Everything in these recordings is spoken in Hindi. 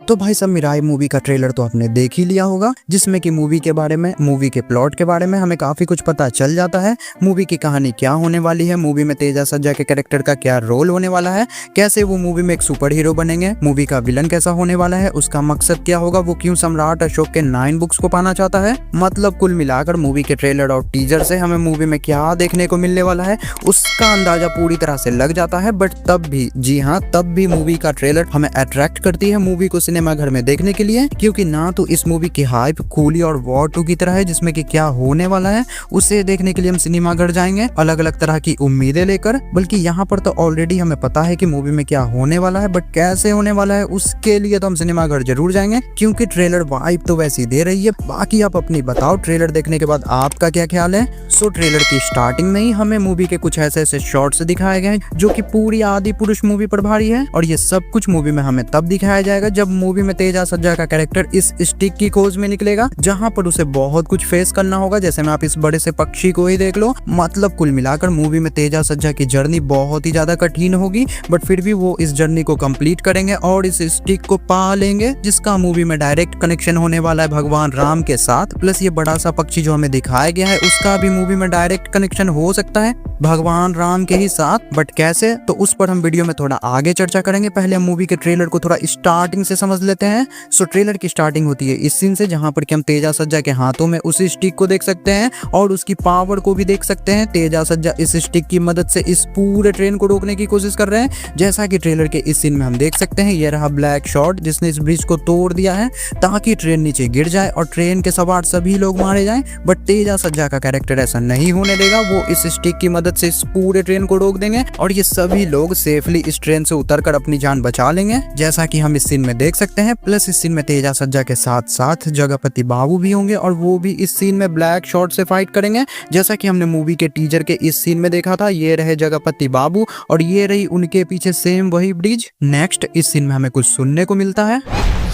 तो भाई सब मिराई मूवी का ट्रेलर तो आपने देख ही लिया होगा, जिसमें कि मूवी के बारे में, मूवी के प्लॉट के बारे में हमें काफी कुछ पता चल जाता है। मूवी की कहानी क्या होने वाली है, मूवी में तेजा सज्जा के कैरेक्टर का क्या रोल होने वाला है, कैसे वो मूवी में एक सुपर हीरो बनेंगे, मूवी का विलन कैसा होने वाला है, उसका मकसद क्या होगा, वो क्यों सम्राट अशोक के 9 बुक्स को पाना चाहता है। मतलब कुल मिलाकर मूवी के ट्रेलर और टीजर से हमें मूवी में क्या देखने को मिलने वाला है उसका अंदाजा पूरी तरह से लग जाता है। बट तब भी, जी हाँ, तब भी मूवी का ट्रेलर हमें अट्रैक्ट करती है मूवी को सिनेमा घर में देखने के लिए, क्योंकि ना तो इस मूवी की हाइप कूली और वॉर 2 की तरह है जिसमें कि क्या होने वाला है उसे देखने के लिए हम सिनेमा घर जाएंगे अलग अलग तरह की उम्मीदें लेकर, बल्कि यहाँ पर तो ऑलरेडी हमें पता है कि मूवी में क्या होने वाला है, बट कैसे होने वाला है उसके लिए तो हम सिनेमा घर जरूर जाएंगे, क्योंकि ट्रेलर वाइब तो वैसी दे रही है। बाकी आप अपनी बताओ ट्रेलर देखने के बाद आपका क्या ख्याल है। सो ट्रेलर की स्टार्टिंग में ही हमें मूवी के कुछ ऐसे शॉट्स दिखाए गए जो कि पूरी आदि पुरुष मूवी पर भारी है, और ये सब कुछ मूवी में हमें तब दिखाया जाएगा जब मूवी में तेजा सज्जा का कैरेक्टर इस स्टिक की खोज में निकलेगा, जहां पर उसे बहुत कुछ फेस करना होगा। जैसे में आप इस बड़े से पक्षी को ही देख लो। मतलब कुल मिलाकर मूवी में तेजा सज्जा की जर्नी बहुत ही ज्यादा कठिन होगी, बट फिर भी वो इस जर्नी को कंप्लीट करेंगे और इस स्टिक को पा लेंगे, जिसका मूवी में डायरेक्ट कनेक्शन होने वाला है भगवान राम के साथ। प्लस ये बड़ा सा पक्षी जो हमें दिखाया गया है उसका भी मूवी में डायरेक्ट कनेक्शन हो सकता है भगवान राम के ही साथ, बट कैसे, तो उस पर हम वीडियो में थोड़ा आगे चर्चा करेंगे। पहले हम मूवी के ट्रेलर को थोड़ा स्टार्टिंग से समझ लेते हैं। सो ट्रेलर की स्टार्टिंग होती है इस सीन से, जहां पर कि हम तेजा सज्जा के हाथों में उस स्टिक को देख सकते हैं और उसकी पावर को भी देख सकते हैं। तेजा सज्जा इस स्टिक की मदद से इस पूरे ट्रेन को रोकने की कोशिश कर रहे हैं। जैसा कि ट्रेलर के इस सीन में हम देख सकते हैं, ये रहा ब्लैक शॉट जिसने इस ब्रिज को तोड़ दिया है ताकि ट्रेन नीचे गिर जाए और ट्रेन के सवार सभी लोग मारे जाएं, बट तेजा सज्जा का कैरेक्टर ऐसा नहीं होने देगा। वो इस स्टिक की मदद से इस पूरे ट्रेन को रोक देंगे और ये सभी लोग सेफली इस ट्रेन से उतरकर अपनी जान बचा लेंगे, जैसा कि हम इस सीन में देख सकते हैं। प्लस इस सीन में तेजा सज्जा के साथ साथ जगपति बाबू भी होंगे और वो भी इस सीन में ब्लैक शॉट से फाइट करेंगे, जैसा कि हमने मूवी के टीजर के इस सीन में देखा था। ये रहे जगपति बाबू और ये रही उनके पीछे सेम वही ब्रिज। नेक्स्ट इस सीन में हमें कुछ सुनने को मिलता है,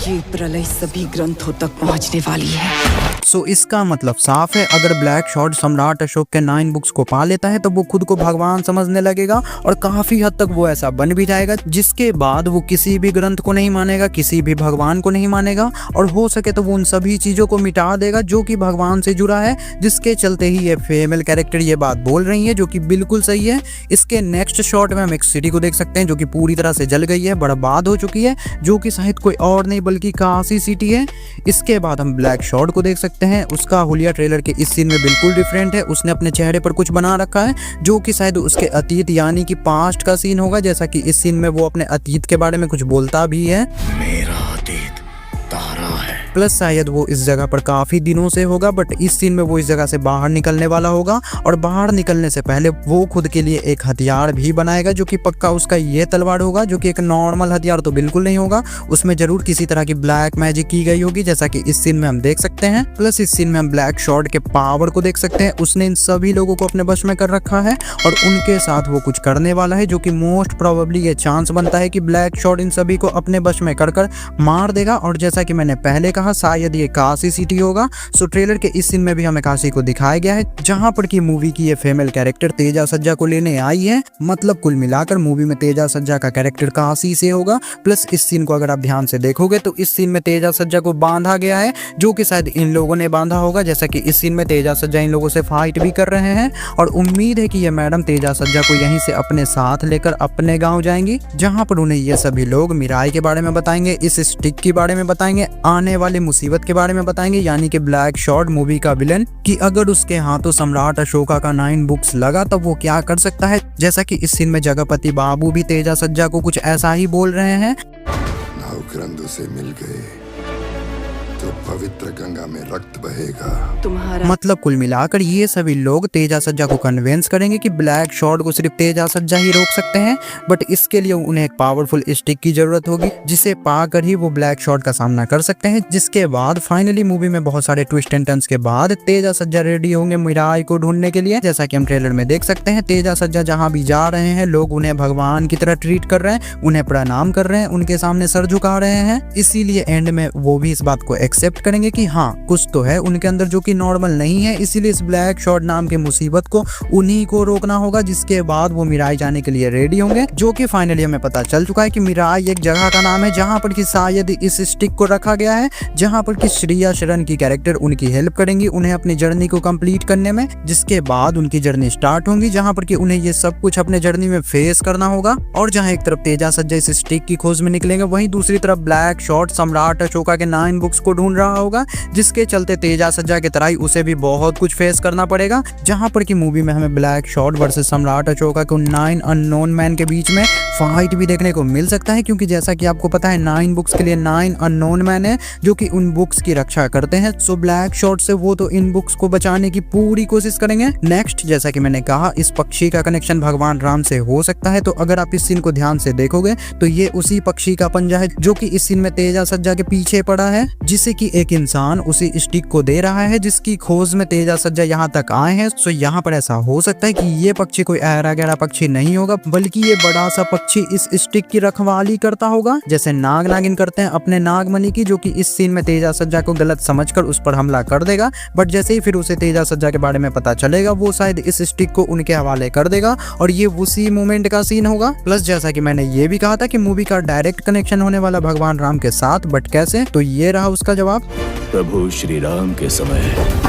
ये प्रलय सभी ग्रंथों तक पहुंचने वाली है। सो इसका मतलब साफ है, अगर ब्लैक शॉट सम्राट अशोक के 9 बुक्स को पा लेता है तो वो खुद को भगवान समझने लगेगा और काफी हद तक वो ऐसा बन भी जाएगा, जिसके बाद वो किसी भी ग्रंथ को नहीं मानेगा, किसी भी भगवान को नहीं मानेगा, और हो सके तो वो उन सभी चीजों को मिटा देगा जो कि भगवान से जुड़ा है, जिसके चलते ही ये फीमेल कैरेक्टर ये बात बोल रही है, जो कि बिल्कुल सही है। इसके नेक्स्ट शॉट में हम एक सिटी को देख सकते हैं जो कि पूरी तरह से जल गई है, बर्बाद हो चुकी है, जो कि शायद कोई और नहीं बल्कि काशी सिटी है। इसके बाद हम ब्लैक शॉट को देख सकते हैं, उसका हुलिया ट्रेलर के इस सीन में बिल्कुल डिफरेंट है। उसने अपने चेहरे पर कुछ बना रखा है जो कि शायद उसके अतीत यानी कि पास्ट का सीन होगा, जैसा कि इस सीन में वो अपने अतीत के बारे में कुछ बोलता भी है। मेरा अतीत तारा है। प्लस शायद वो इस जगह पर काफी दिनों से होगा, बट इस सीन में वो इस जगह से बाहर निकलने वाला होगा और बाहर निकलने से पहले वो खुद के लिए एक हथियार भी बनाएगा, जो कि पक्का उसका ये तलवार होगा, जो कि एक नॉर्मल हथियार तो बिल्कुल नहीं होगा। उसमें जरूर किसी तरह की ब्लैक मैजिक की गई होगी, जैसा कि इस सीन में हम देख सकते हैं। प्लस इस सीन में हम ब्लैक शॉट के पावर को देख सकते हैं। उसने इन सभी लोगों को अपने वश में कर रखा है और उनके साथ वो कुछ करने वाला है, जो कि मोस्ट प्रोबेबली ये चांस बनता है कि ब्लैक शॉट इन सभी को अपने वश में कर मार देगा। और जैसा कि मैंने पहले कहा, शायद ये काशी सिटी होगा। सो ट्रेलर के इस सीन में भी हमें काशी को दिखाया गया है, जहां पर कि मूवी की ये फीमेल कैरेक्टर तेजा सज्जा को लेने आई है। मतलब कुल मिलाकर मूवी में तेजा सज्जा का कैरेक्टर काशी से होगा। प्लस इस सीन को अगर आप ध्यान से देखोगे तो इस सीन में तेजा सज्जा को बांधा गया है, जो कि शायद इन लोगों ने बांधा होगा, जैसा कि इस सीन में तेजा सज्जा इन लोगों से फाइट भी कर रहे हैं। और उम्मीद है कि ये मैडम तेजा सज्जा को यहीं से अपने साथ लेकर अपने गाँव जाएंगी, जहाँ पर उन्हें ये सभी लोग मिराई के बारे में बताएंगे, इस स्टिक के बारे में बताएंगे, आने वाले मुसीबत के बारे में बताएंगे, यानी कि ब्लैक शॉट मूवी का विलन, कि अगर उसके हाथों सम्राट अशोका का 9 बुक्स लगा तब वो क्या कर सकता है। जैसा कि इस सीन में जगपति बाबू भी तेजा सज्जा को कुछ ऐसा ही बोल रहे हैं। नवग्रंथु से मिल गए तो पवित्र गंगा में रक्त बहेगा। तुम्हारा मतलब कुल मिलाकर ये सभी लोग तेजा सज्जा को कन्विंस करेंगे कि ब्लैक शॉट को सिर्फ तेजा सज्जा ही रोक सकते हैं, बट इसके लिए उन्हें एक पावरफुल स्टिक की जरूरत होगी, जिसे पाकर ही वो ब्लैक शॉट का सामना कर सकते हैं। जिसके बाद फाइनली मूवी में बहुत सारे ट्विस्ट एंड टर्न्स के बाद तेजा सज्जा रेडी होंगे मिराई को ढूंढने के लिए। जैसा कि हम ट्रेलर में देख सकते हैं, तेजा सज्जा जहाँ भी जा रहे हैं लोग उन्हें भगवान की तरह ट्रीट कर रहे हैं, उन्हें प्रणाम कर रहे हैं, उनके सामने सर झुका रहे हैं। इसीलिए एंड में वो भी इस बात को एक्सेप्ट करेंगे कि हाँ कुछ तो है उनके अंदर जो कि नॉर्मल नहीं है, इसीलिए इस ब्लैक शॉर्ट नाम की मुसीबत को उन्हीं को रोकना होगा। जिसके बाद वो मिराई जाने के लिए रेडी होंगे, जो कि फाइनली हमें पता चल चुका है कि मिराई एक जगह का नाम है जहां पर कि शायद इस स्टिक को रखा गया है, जहां पर कि श्रेया शरण की कैरेक्टर उनकी हेल्प करेंगी उन्हें अपनी जर्नी को कंप्लीट करने में। जिसके बाद उनकी जर्नी स्टार्ट होगी, जहां पर कि उन्हें ये सब कुछ अपने जर्नी में फेस करना होगा। और जहां एक तरफ तेजा सज्जा इस स्टिक की खोज में निकलेंगे, वहीं दूसरी तरफ ब्लैक शॉर्ट सम्राट अशोका के 9 बुक्स को ढूंढ रहा होगा, जिसके चलते तेजा सज्जा की तरह ही उसे भी बहुत कुछ फेस करना पड़ेगा। जहां पर कि मूवी में हमें ब्लैक शॉर्ट वर्सेस सम्राट अशोका को 9 अननोन मैन के बीच में फाइट भी देखने को मिल सकता है, क्योंकि जैसा कि आपको पता है 9 बुक्स के लिए 9 अननोन मैन है जो कि उन बुक्स की रक्षा करते हैं। सो ब्लैक शॉर्ट से वो तो इन बुक्स को बचाने की पूरी कोशिश करेंगे। नेक्स्ट, जैसा कि मैंने कहा, इस पक्षी का कनेक्शन भगवान राम से हो सकता है। तो अगर आप इस सीन को ध्यान से देखोगे तो ये उसी पक्षी का पंजा है जो कि इस सीन में तेजा सज्जा के पीछे पड़ा है, जिसे कि एक इंसान उसी स्टिक को दे रहा है जिसकी खोज में तेजा सज्जा यहाँ तक आए हैं। सो यहाँ पर ऐसा हो सकता है कि ये पक्षी कोई ऐरा गैरा पक्षी नहीं होगा, बल्कि ये बड़ा सा पक्षी इस स्टिक की रखवाली करता होगा, जैसे नाग नागिन करते हैं अपने नागमणि की, जो कि इस सीन में तेजा सज्जा को गलत समझकर उस पर हमला कर देगा। बट जैसे ही फिर उसे तेजा सज्जा के बारे में पता चलेगा, वो शायद इस स्टिक को उनके हवाले कर देगा और ये उसी मोमेंट का सीन होगा। प्लस जैसा कि मैंने ये भी कहा था कि मूवी का डायरेक्ट कनेक्शन होने वाला भगवान राम के साथ, बट कैसे, तो ये रहा उसका जवाब। प्रभु श्री राम के समय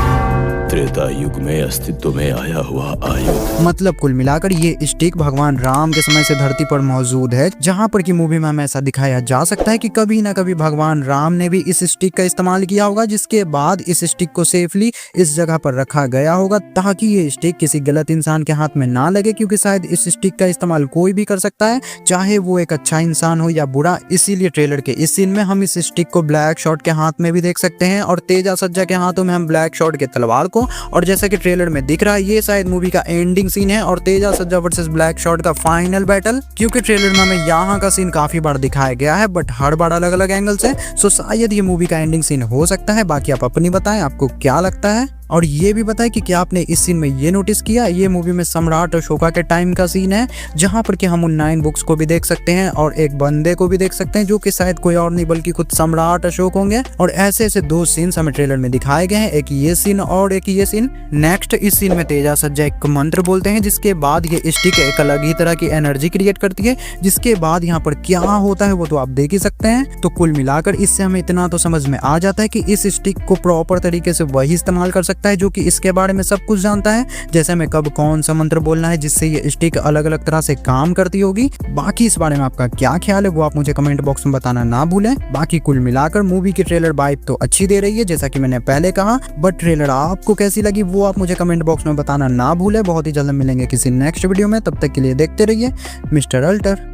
त्रेता युग में अस्तित्व में आया हुआ आयुध। मतलब कुल मिलाकर ये स्टिक भगवान राम के समय से धरती पर मौजूद है, जहां पर की मूवी में हमें ऐसा दिखाया जा सकता है कि कभी ना कभी भगवान राम ने भी इस स्टिक का इस्तेमाल किया होगा, जिसके बाद इस स्टिक को सेफली इस जगह पर रखा गया होगा ताकि ये स्टिक किसी गलत इंसान के हाथ में ना लगे, क्योंकि शायद इस स्टिक का इस्तेमाल कोई भी कर सकता है, चाहे वो एक अच्छा इंसान हो या बुरा। इसीलिए ट्रेलर के इस सीन में हम इस स्टिक को ब्लैक शॉर्ट के हाथ में भी देख सकते हैं और तेजा सज्जा के हाथों में हम ब्लैक शॉर्ट के तलवार को। और जैसा कि ट्रेलर में दिख रहा है, ये शायद मूवी का एंडिंग सीन है और तेजा सज्जा वर्सेस ब्लैक शॉर्ट का फाइनल बैटल, क्योंकि ट्रेलर में हमें यहाँ का सीन काफी बार दिखाया गया है, बट हर बार अलग अलग एंगल से। सो शायद ये मूवी का एंडिंग सीन हो सकता है। बाकी आप अपनी बताएं, आपको क्या लगता है। और ये भी बताएं कि क्या आपने इस सीन में ये नोटिस किया, ये मूवी में सम्राट अशोका के टाइम का सीन है, जहां पर कि हम उन 9 बुक्स को भी देख सकते हैं और एक बंदे को भी देख सकते हैं, जो कि शायद कोई और नहीं बल्कि खुद सम्राट अशोक होंगे। और ऐसे ऐसे 2 सीन्स हमें ट्रेलर में दिखाए गए हैं, एक ये सीन और एक ये सीन। नेक्स्ट, इस सीन में तेजा सज्जा एक मंत्र बोलते हैं, जिसके बाद ये स्टिक एक अलग ही तरह की एनर्जी क्रिएट करती है, जिसके बाद यहाँ पर क्या होता है वो तो आप देख ही सकते हैं। तो कुल मिलाकर इससे हमें इतना तो समझ में आ जाता है कि इस स्टिक को प्रॉपर तरीके से वही इस्तेमाल कर सकता है जो कि इसके बारे में सब कुछ जानता है, जैसे हमें कब कौन सा मंत्र बोलना है जिससे ये स्टिक अलग अलग तरह से काम करती होगी। बाकी इस बारे में आपका क्या ख्याल है वो आप मुझे कमेंट बॉक्स में बताना ना भूलें। बाकी कुल मिलाकर मूवी की ट्रेलर वाइब तो अच्छी दे रही है, जैसा कि मैंने पहले कहा, बट ट्रेलर आपको कैसी लगी वो आप मुझे कमेंट बॉक्स में बताना ना भूलें। बहुत ही जल्द मिलेंगे किसी नेक्स्ट वीडियो में, तब तक के लिए देखते रहिए मिस्टर अल्टर।